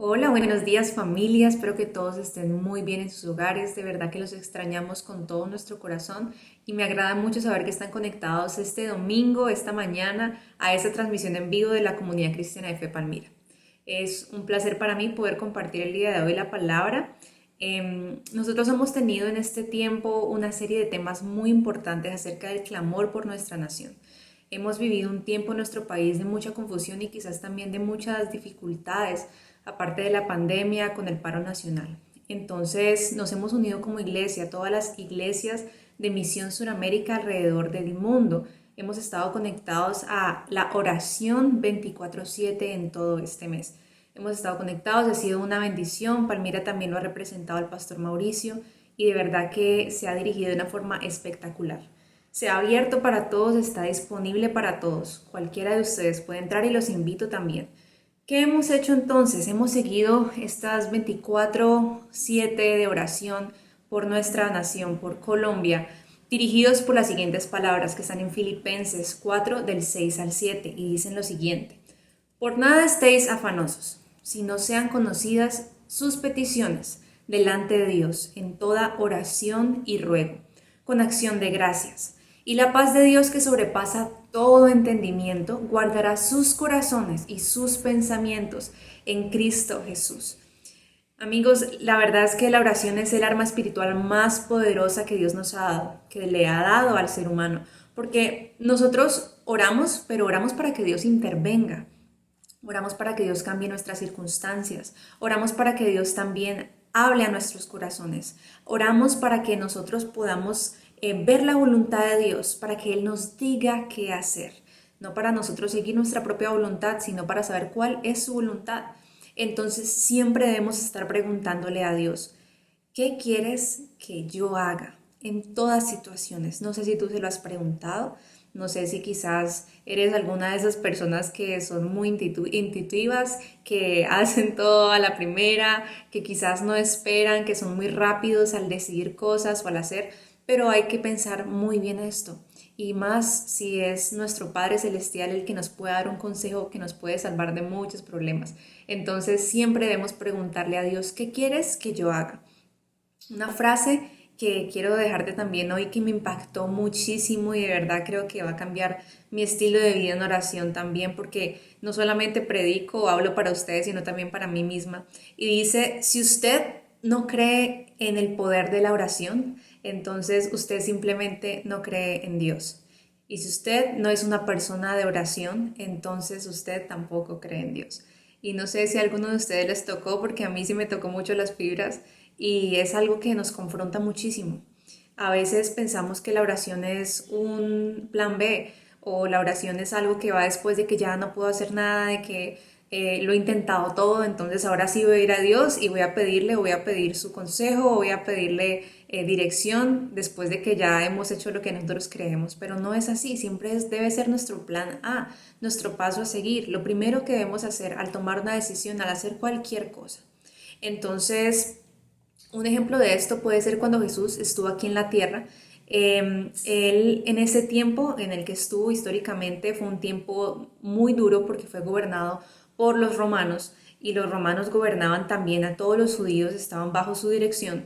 Hola, buenos días familia, espero que todos estén muy bien en sus hogares, de verdad que los extrañamos con todo nuestro corazón y me agrada mucho saber que están conectados este domingo, esta mañana, a esta transmisión en vivo de la Comunidad Cristiana de Fe Palmira. Es un placer para mí poder compartir el día de hoy la palabra. Nosotros hemos tenido en este tiempo una serie de temas muy importantes acerca del clamor por nuestra nación. Hemos vivido un tiempo en nuestro país de mucha confusión y quizás también de muchas dificultades, aparte de la pandemia con el paro nacional. Entonces nos hemos unido como iglesia, todas las iglesias de Misión Suramérica alrededor del mundo. Hemos estado conectados a la oración 24/7 en todo este mes. Hemos estado conectados, ha sido una bendición. Palmira también lo ha representado el pastor Mauricio y de verdad que se ha dirigido de una forma espectacular. Se ha abierto para todos, está disponible para todos. Cualquiera de ustedes puede entrar y los invito también. ¿Qué hemos hecho entonces? Hemos seguido estas 24/7 de oración por nuestra nación, por Colombia, dirigidos por las siguientes palabras que están en Filipenses 4 del 6 al 7 y dicen lo siguiente. Por nada estéis afanosos, sino sean conocidas sus peticiones delante de Dios en toda oración y ruego, con acción de gracias. Y la paz de Dios que sobrepasa todo entendimiento, guardará sus corazones y sus pensamientos en Cristo Jesús. Amigos, la verdad es que la oración es el arma espiritual más poderosa que Dios nos ha dado, que le ha dado al ser humano, porque nosotros oramos, pero oramos para que Dios intervenga. Oramos para que Dios cambie nuestras circunstancias. Oramos para que Dios también hable a nuestros corazones. Oramos para que nosotros podamos ver la voluntad de Dios, para que Él nos diga qué hacer. No para nosotros seguir nuestra propia voluntad, sino para saber cuál es su voluntad. Entonces siempre debemos estar preguntándole a Dios, ¿qué quieres que yo haga en todas situaciones? No sé si tú se lo has preguntado, no sé si quizás eres alguna de esas personas que son muy intuitivas, que hacen todo a la primera, que quizás no esperan, que son muy rápidos al decidir cosas o al hacer, pero hay que pensar muy bien esto. Y más si es nuestro Padre Celestial el que nos puede dar un consejo que nos puede salvar de muchos problemas. Entonces siempre debemos preguntarle a Dios, ¿qué quieres que yo haga? Una frase que quiero dejarte también hoy que me impactó muchísimo y de verdad creo que va a cambiar mi estilo de vida en oración también porque no solamente predico o hablo para ustedes sino también para mí misma. Y dice, si usted no cree en el poder de la oración, entonces usted simplemente no cree en Dios. Y si usted no es una persona de oración, entonces usted tampoco cree en Dios. Y no sé si a alguno de ustedes les tocó, porque a mí sí me tocó mucho las fibras y es algo que nos confronta muchísimo. A veces pensamos que la oración es un plan B o la oración es algo que va después de que ya no puedo hacer nada, de que lo he intentado todo, entonces ahora sí voy a ir a Dios y voy a pedirle, o voy a pedir su consejo, o voy a pedirle dirección después de que ya hemos hecho lo que nosotros creemos. Pero no es así, siempre debe ser nuestro plan A, nuestro paso a seguir, lo primero que debemos hacer al tomar una decisión, al hacer cualquier cosa. Entonces, un ejemplo de esto puede ser cuando Jesús estuvo aquí en la tierra. Él en ese tiempo en el que estuvo históricamente fue un tiempo muy duro porque fue gobernado por los romanos y los romanos gobernaban también a todos los judíos, estaban bajo su dirección.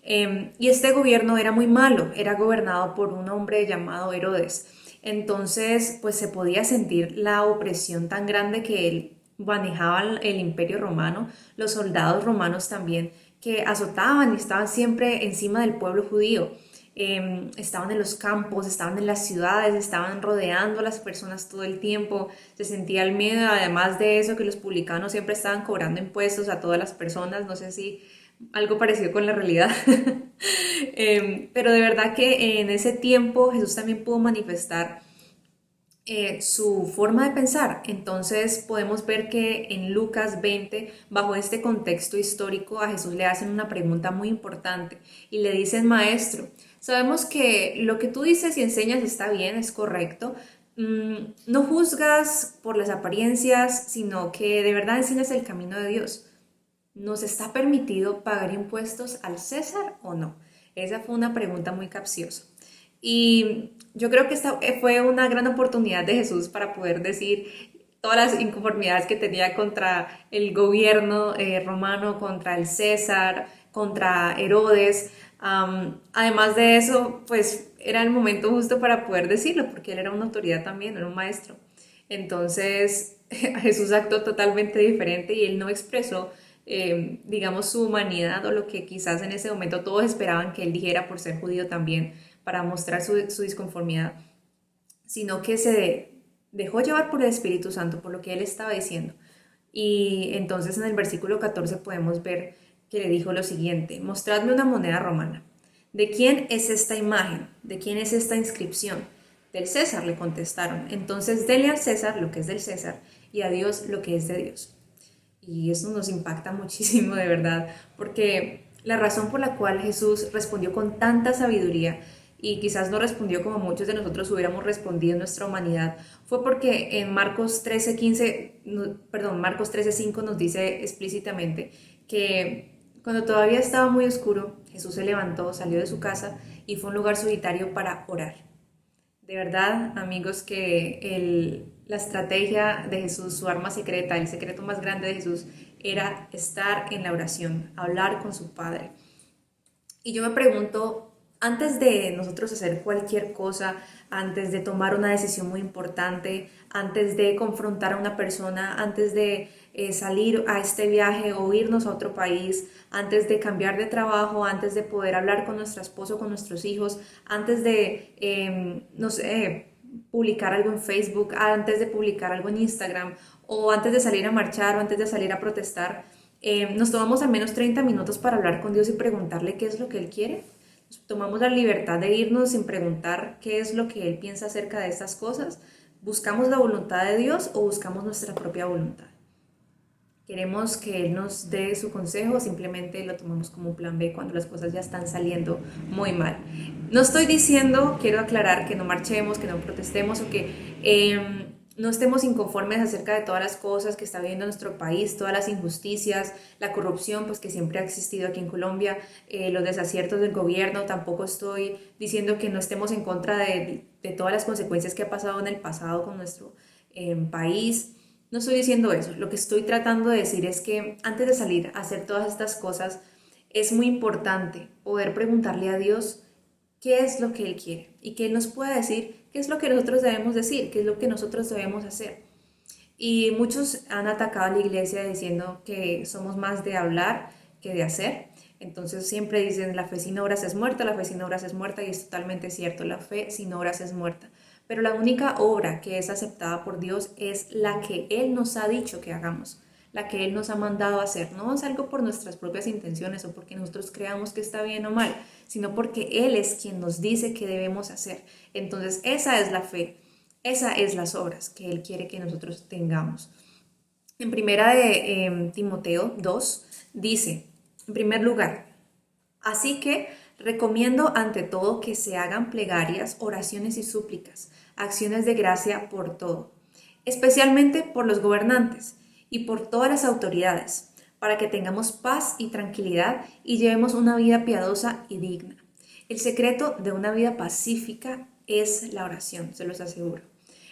Y este gobierno era muy malo, era gobernado por un hombre llamado Herodes. Entonces, pues se podía sentir la opresión tan grande que él manejaba el imperio romano, los soldados romanos también que azotaban y estaban siempre encima del pueblo judío. Estaban en los campos, estaban en las ciudades, estaban rodeando a las personas todo el tiempo, se sentía el miedo, además de eso que los publicanos siempre estaban cobrando impuestos a todas las personas, no sé si algo parecido con la realidad. Pero de verdad que en ese tiempo Jesús también pudo manifestar su forma de pensar. Entonces podemos ver que en Lucas 20, bajo este contexto histórico, a Jesús le hacen una pregunta muy importante y le dicen, maestro, sabemos que lo que tú dices y enseñas está bien, es correcto. No juzgas por las apariencias, sino que de verdad enseñas el camino de Dios. ¿Nos está permitido pagar impuestos al César o no? Esa fue una pregunta muy capciosa. Y yo creo que esta fue una gran oportunidad de Jesús para poder decir, todas las inconformidades que tenía contra el gobierno romano, contra el César, contra Herodes. Además de eso, pues era el momento justo para poder decirlo, porque él era una autoridad también, era un maestro. Entonces Jesús actuó totalmente diferente y él no expresó, digamos, su humanidad o lo que quizás en ese momento todos esperaban que él dijera por ser judío también, para mostrar su disconformidad, sino que se dejó llevar por el Espíritu Santo, por lo que él estaba diciendo. Y entonces en el versículo 14 podemos ver que le dijo lo siguiente: mostradme una moneda romana. ¿De quién es esta imagen? ¿De quién es esta inscripción? Del César, le contestaron. Entonces denle al César lo que es del César y a Dios lo que es de Dios. Y eso nos impacta muchísimo, de verdad, porque la razón por la cual Jesús respondió con tanta sabiduría y quizás no respondió como muchos de nosotros hubiéramos respondido en nuestra humanidad, fue porque en Marcos 13:15, perdón, Marcos 13:5 nos dice explícitamente que cuando todavía estaba muy oscuro, Jesús se levantó, salió de su casa y fue a un lugar solitario para orar. De verdad, amigos, que la estrategia de Jesús, su arma secreta, el secreto más grande de Jesús, era estar en la oración, hablar con su Padre. Y yo me pregunto, antes de nosotros hacer cualquier cosa, antes de tomar una decisión muy importante, antes de confrontar a una persona, antes de salir a este viaje o irnos a otro país, antes de cambiar de trabajo, antes de poder hablar con nuestro esposo, con nuestros hijos, antes de, no sé, publicar algo en Facebook, antes de publicar algo en Instagram, o antes de salir a marchar o antes de salir a protestar, nos tomamos al menos 30 minutos para hablar con Dios y preguntarle qué es lo que Él quiere. Nos tomamos la libertad de irnos sin preguntar qué es lo que Él piensa acerca de estas cosas. ¿Buscamos la voluntad de Dios o buscamos nuestra propia voluntad? ¿Queremos que Él nos dé su consejo o simplemente lo tomamos como un plan B cuando las cosas ya están saliendo muy mal? No estoy diciendo, quiero aclarar, que no marchemos, que no protestemos o que no estemos inconformes acerca de todas las cosas que está viviendo nuestro país, todas las injusticias, la corrupción, pues que siempre ha existido aquí en Colombia, los desaciertos del gobierno. Tampoco estoy diciendo que no estemos en contra de todas las consecuencias que ha pasado en el pasado con nuestro país. No estoy diciendo eso. Lo que estoy tratando de decir es que antes de salir a hacer todas estas cosas, es muy importante poder preguntarle a Dios qué es lo que Él quiere y que Él nos pueda decir qué es lo que nosotros debemos decir, qué es lo que nosotros debemos hacer. Y muchos han atacado a la iglesia diciendo que somos más de hablar que de hacer. Entonces siempre dicen: la fe sin obras es muerta, la fe sin obras es muerta, y es totalmente cierto, la fe sin obras es muerta. Pero la única obra que es aceptada por Dios es la que Él nos ha dicho que hagamos, la que Él nos ha mandado a hacer. No es algo por nuestras propias intenciones o porque nosotros creamos que está bien o mal, sino porque Él es quien nos dice que debemos hacer. Entonces esa es la fe, esas es las obras que Él quiere que nosotros tengamos. En primera de Timoteo 2 dice, en primer lugar: así que recomiendo ante todo que se hagan plegarias, oraciones y súplicas, acciones de gracia por todo, especialmente por los gobernantes y por todas las autoridades, para que tengamos paz y tranquilidad y llevemos una vida piadosa y digna. El secreto de una vida pacífica es la oración, se los aseguro.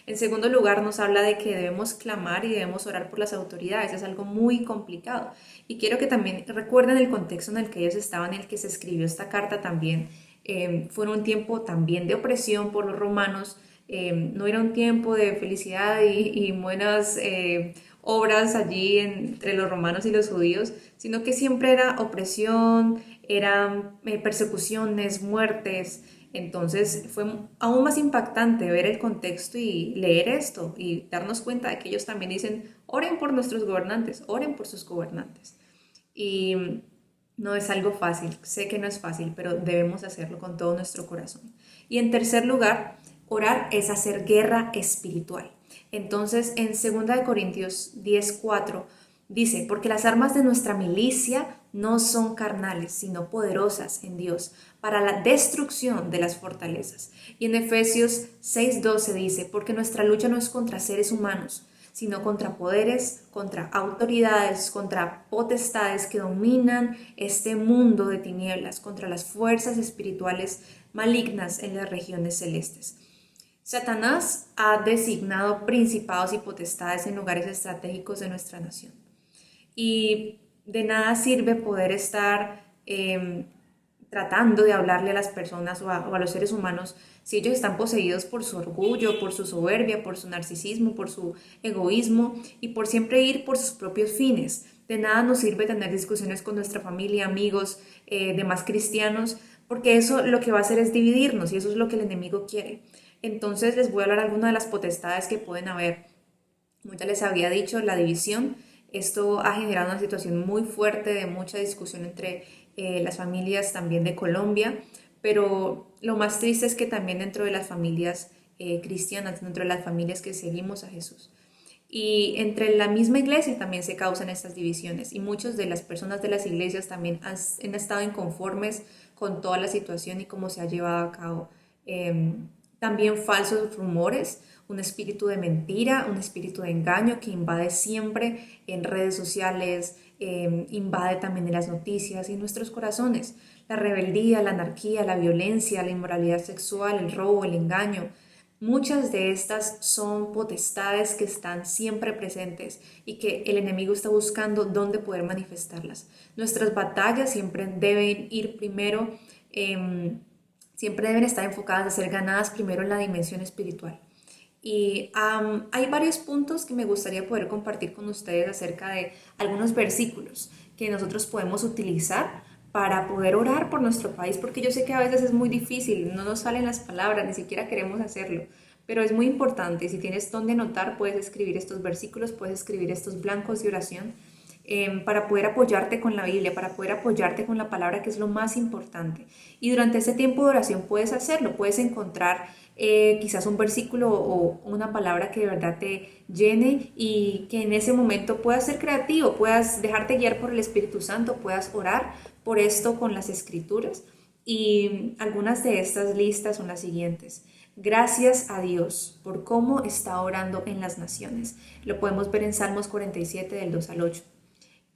En segundo lugar, nos habla de que debemos clamar y debemos orar por las autoridades. Es algo muy complicado. Y quiero que también recuerden el contexto en el que ellos estaban, en el que se escribió esta carta también. Fue un tiempo también de opresión por los romanos. No era un tiempo de felicidad y buenas obras allí entre los romanos y los judíos, sino que siempre era opresión, eran persecuciones, muertes. Entonces fue aún más impactante ver el contexto y leer esto y darnos cuenta de que ellos también dicen: oren por nuestros gobernantes, oren por sus gobernantes. Y no es algo fácil, sé que no es fácil, pero debemos hacerlo con todo nuestro corazón. Y en tercer lugar, orar es hacer guerra espiritual. Entonces en 2 Corintios 10:4 dice: porque las armas de nuestra milicia no son carnales, sino poderosas en Dios para la destrucción de las fortalezas. Y en Efesios 6:12 dice: porque nuestra lucha no es contra seres humanos, sino contra poderes, contra autoridades, contra potestades que dominan este mundo de tinieblas, contra las fuerzas espirituales malignas en las regiones celestes. Satanás ha designado principados y potestades en lugares estratégicos de nuestra nación. Y de nada sirve poder estar tratando de hablarle a las personas o a los seres humanos si ellos están poseídos por su orgullo, por su soberbia, por su narcisismo, por su egoísmo y por siempre ir por sus propios fines. De nada nos sirve tener discusiones con nuestra familia, amigos, demás cristianos, porque eso lo que va a hacer es dividirnos y eso es lo que el enemigo quiere. Entonces les voy a hablar de algunas de las potestades que pueden haber. Como ya les había dicho, la división. Esto ha generado una situación muy fuerte de mucha discusión entre las familias también de Colombia, pero lo más triste es que también dentro de las familias cristianas, dentro de las familias que seguimos a Jesús. Y entre la misma iglesia también se causan estas divisiones y muchas de las personas de las iglesias también han estado inconformes con toda la situación y cómo se ha llevado a cabo. También falsos rumores, un espíritu de mentira, un espíritu de engaño que invade siempre en redes sociales, invade también en las noticias y en nuestros corazones. La rebeldía, la anarquía, la violencia, la inmoralidad sexual, el robo, el engaño. Muchas de estas son potestades que están siempre presentes y que el enemigo está buscando dónde poder manifestarlas. Nuestras batallas siempre deben ir primero, siempre deben estar enfocadas a ser ganadas primero en la dimensión espiritual. Y hay varios puntos que me gustaría poder compartir con ustedes acerca de algunos versículos que nosotros podemos utilizar para poder orar por nuestro país, porque yo sé que a veces es muy difícil, no nos salen las palabras, ni siquiera queremos hacerlo, pero es muy importante. Si tienes donde anotar, puedes escribir estos versículos, puedes escribir estos blancos de oración para poder apoyarte con la Biblia, para poder apoyarte con la palabra, que es lo más importante. Y durante ese tiempo de oración puedes hacerlo, puedes encontrar quizás un versículo o una palabra que de verdad te llene y que en ese momento puedas ser creativo, puedas dejarte guiar por el Espíritu Santo, puedas orar por esto con las escrituras. Y algunas de estas listas son las siguientes. Gracias a Dios por cómo está orando en las naciones. Lo podemos ver en Salmos 47 del 2 al 8.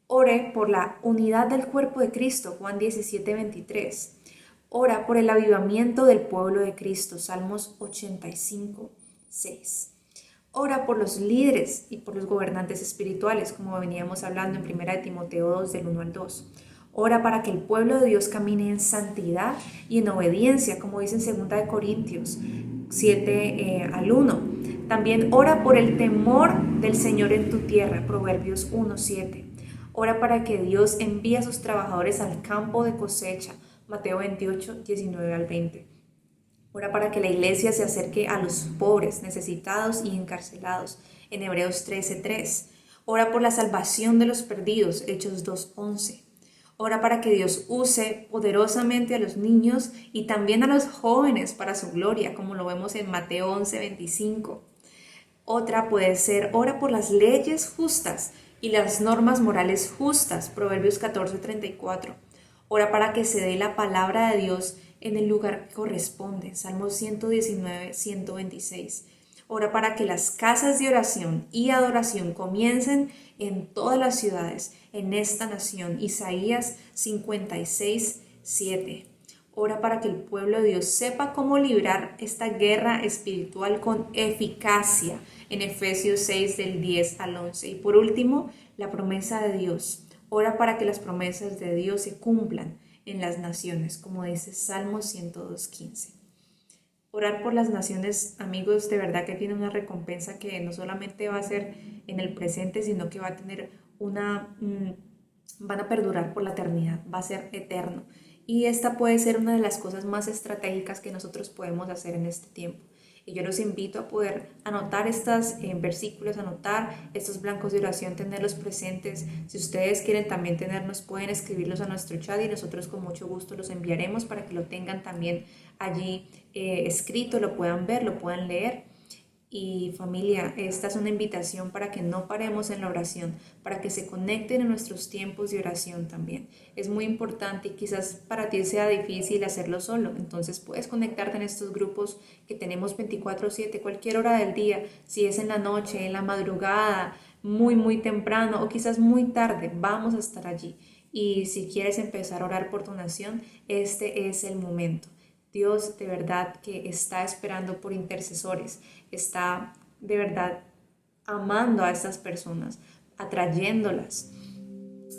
Ore por la unidad del cuerpo de Cristo, Juan 17:23. Ora por el avivamiento del pueblo de Cristo, Salmos 85:6. Ora por los líderes y por los gobernantes espirituales, como veníamos hablando en 1 Timoteo 2 del 1 al 2. Ora para que el pueblo de Dios camine en santidad y en obediencia, como dice en 2 Corintios 7 al 1. También ora por el temor del Señor en tu tierra, Proverbios 1:7. Ora para que Dios envíe a sus trabajadores al campo de cosecha, Mateo 28:19 al 20. Ora para que la iglesia se acerque a los pobres, necesitados y encarcelados, en Hebreos 13:3. Ora por la salvación de los perdidos, Hechos 2:11. Ora para que Dios use poderosamente a los niños y también a los jóvenes para su gloria, como lo vemos en Mateo 11:25. Otra puede ser, ora por las leyes justas y las normas morales justas, Proverbios 14:34. Ora para que se dé la palabra de Dios en el lugar que corresponde, Salmos 119:126. Ora para que las casas de oración y adoración comiencen en todas las ciudades, en esta nación, Isaías 56:7. Ora para que el pueblo de Dios sepa cómo librar esta guerra espiritual con eficacia, en Efesios 6 del 10 al 11. Y por último, la promesa de Dios. Ora para que las promesas de Dios se cumplan en las naciones, como dice Salmo 102:15. Orar por las naciones, amigos, de verdad que tiene una recompensa que no solamente va a ser en el presente, sino que va a tener van a perdurar por la eternidad, va a ser eterno. Y esta puede ser una de las cosas más estratégicas que nosotros podemos hacer en este tiempo. Y yo los invito a poder anotar estos versículos, anotar estos blancos de oración, tenerlos presentes. Si ustedes quieren también tenernos, pueden escribirlos a nuestro chat y nosotros con mucho gusto los enviaremos para que lo tengan también allí escrito, lo puedan ver, lo puedan leer. Y familia, esta es una invitación para que no paremos en la oración, para que se conecten en nuestros tiempos de oración también. Es muy importante y quizás para ti sea difícil hacerlo solo, entonces puedes conectarte en estos grupos que tenemos 24/7, cualquier hora del día, si es en la noche, en la madrugada, muy temprano o quizás muy tarde, vamos a estar allí. Y si quieres empezar a orar por tu nación, este es el momento. Dios de verdad que está esperando por intercesores, está de verdad amando a estas personas, atrayéndolas.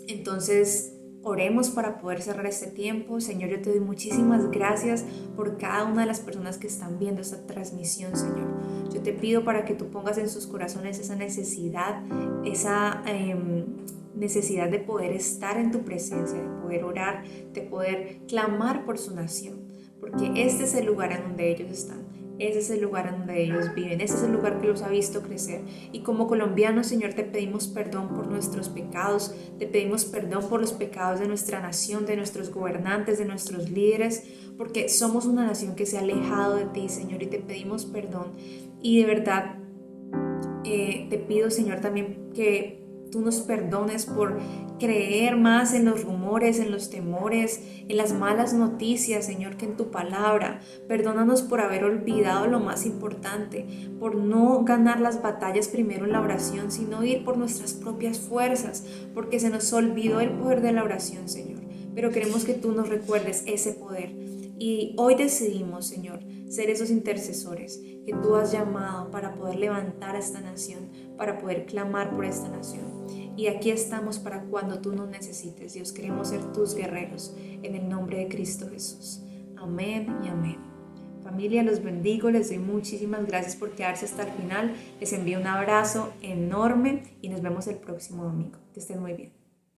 Entonces, oremos para poder cerrar este tiempo. Señor, yo te doy muchísimas gracias por cada una de las personas que están viendo esta transmisión, Señor. Yo te pido para que tú pongas en sus corazones esa necesidad, esa necesidad de poder estar en tu presencia, de poder orar, de poder clamar por su nación, porque este es el lugar en donde ellos están. Ese es el lugar en donde ellos viven, ese es el lugar que los ha visto crecer. Y como colombianos, Señor, te pedimos perdón por nuestros pecados, te pedimos perdón por los pecados de nuestra nación, de nuestros gobernantes, de nuestros líderes, porque somos una nación que se ha alejado de ti, Señor, y te pedimos perdón. Y de verdad, te pido, Señor, también que tú nos perdones por creer más en los rumores, en los temores, en las malas noticias, Señor, que en tu palabra. Perdónanos por haber olvidado lo más importante, por no ganar las batallas primero en la oración, sino ir por nuestras propias fuerzas, porque se nos olvidó el poder de la oración, Señor. Pero queremos que tú nos recuerdes ese poder. Y hoy decidimos, Señor, ser esos intercesores que tú has llamado para poder levantar a esta nación, para poder clamar por esta nación. Y aquí estamos para cuando tú nos necesites. Dios, queremos ser tus guerreros en el nombre de Cristo Jesús. Amén y amén. Familia, los bendigo, les doy muchísimas gracias por quedarse hasta el final. Les envío un abrazo enorme y nos vemos el próximo domingo. Que estén muy bien.